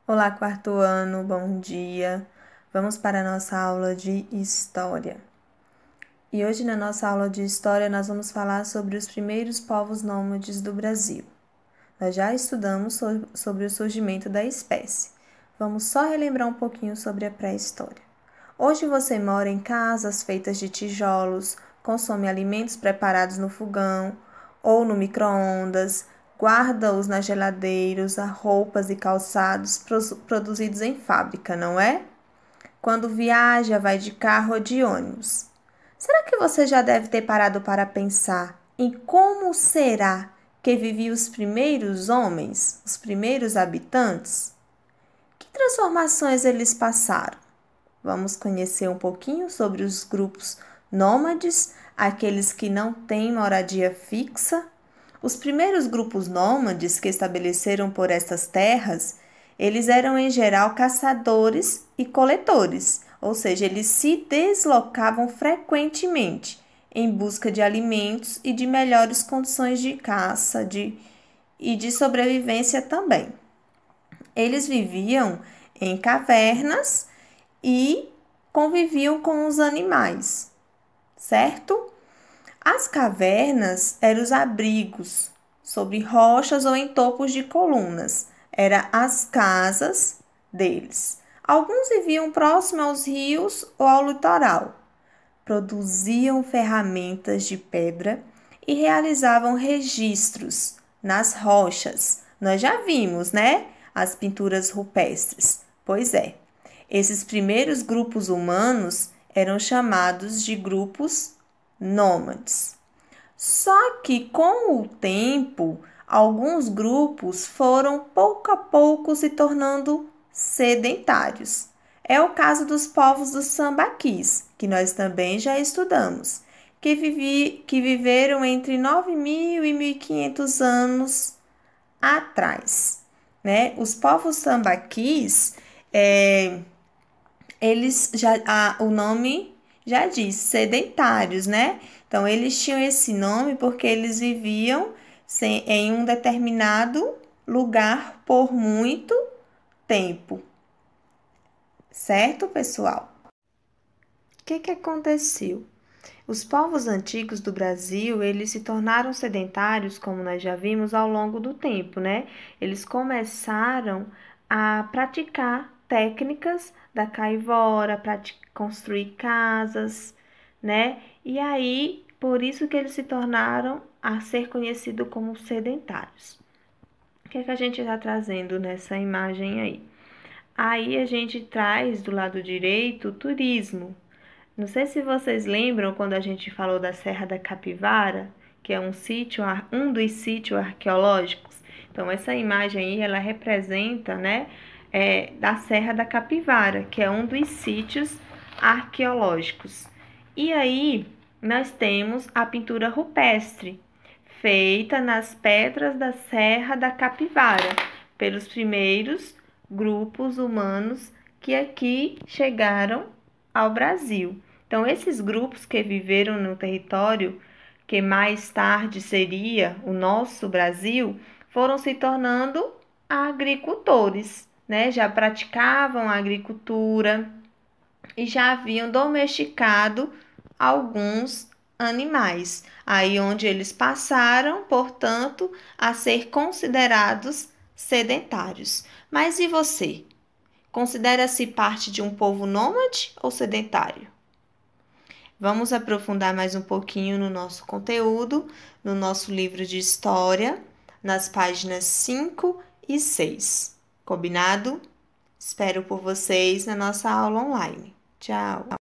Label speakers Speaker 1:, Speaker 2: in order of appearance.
Speaker 1: Olá, quarto ano, bom dia. Vamos para a nossa aula de História. E hoje, na nossa aula de História, nós vamos falar sobre os primeiros povos nômades do Brasil. Nós já estudamos sobre o surgimento da espécie. Vamos só relembrar um pouquinho sobre a pré-história. Hoje você mora em casas feitas de tijolos, consome alimentos preparados no fogão ou no micro-ondas, guarda-os na geladeira, usa roupas e calçados produzidos em fábrica, não é? Quando viaja, vai de carro ou de ônibus. Será que você já deve ter parado para pensar em como será que viviam os primeiros homens, os primeiros habitantes? Que transformações eles passaram? Vamos conhecer um pouquinho sobre os grupos nômades, aqueles que não têm moradia fixa. Os primeiros grupos nômades que estabeleceram por estas terras, eles eram em geral caçadores e coletores, ou seja, eles se deslocavam frequentemente em busca de alimentos e de melhores condições de caça e de sobrevivência também. Eles viviam em cavernas e conviviam com os animais, certo? As cavernas eram os abrigos sobre rochas ou em topos de colunas. Eram as casas deles. Alguns viviam próximo aos rios ou ao litoral. Produziam ferramentas de pedra e realizavam registros nas rochas. Nós já vimos, né? As pinturas rupestres. Pois é. Esses primeiros grupos humanos eram chamados de grupos nômades. Só que com o tempo, alguns grupos foram pouco a pouco se tornando sedentários. É o caso dos povos dos sambaquis, que nós também já estudamos, que viveram entre 9.000 e 1.500 anos atrás, né? Os povos sambaquis, o nome já diz, sedentários, né? Então, eles tinham esse nome porque eles viviam em um determinado lugar por muito tempo. Certo, pessoal? O que aconteceu? Os povos antigos do Brasil, eles se tornaram sedentários, como nós já vimos, ao longo do tempo, né? Eles começaram a praticar técnicas da caivora, para construir casas, né? E aí, por isso que eles se tornaram a ser conhecidos como sedentários. O que a gente está trazendo nessa imagem aí? Aí a gente traz do lado direito o turismo. Não sei se vocês lembram quando a gente falou da Serra da Capivara, que é um dos sítios arqueológicos. Então, essa imagem aí, ela representa, né, da Serra da Capivara, que é um dos sítios arqueológicos. E aí, nós temos a pintura rupestre, feita nas pedras da Serra da Capivara, pelos primeiros grupos humanos que aqui chegaram ao Brasil. Então, esses grupos que viveram no território que mais tarde seria o nosso Brasil, foram se tornando agricultores, né? Já praticavam a agricultura e já haviam domesticado alguns animais, aí onde eles passaram, portanto, a ser considerados sedentários. Mas e você? Considera-se parte de um povo nômade ou sedentário? Vamos aprofundar mais um pouquinho no nosso conteúdo, no nosso livro de história, nas páginas 5 e 6. Combinado? Espero por vocês na nossa aula online. Tchau!